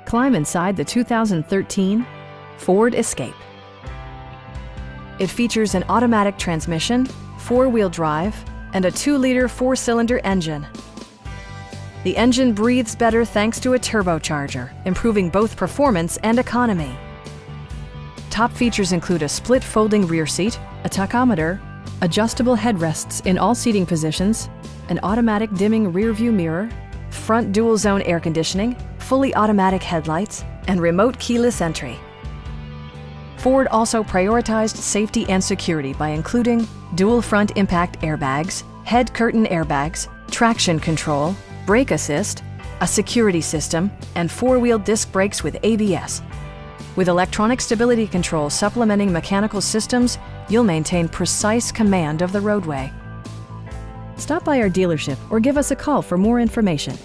Climb inside the 2013 Ford Escape. It features an automatic transmission, four-wheel drive, and a 2-liter 4-cylinder engine. The engine breathes better thanks to a turbocharger, improving both performance and economy. Top features include a split folding rear seat, a tachometer, adjustable headrests in all seating positions, an automatic dimming rear-view mirror, front dual-zone air conditioning, fully automatic headlights, and remote keyless entry. Ford also prioritized safety and security by including dual front impact airbags, head curtain airbags, traction control, brake assist, a security system, and 4-wheel disc brakes with ABS. With electronic stability control supplementing mechanical systems, you'll maintain precise command of the roadway. Stop by our dealership or give us a call for more information.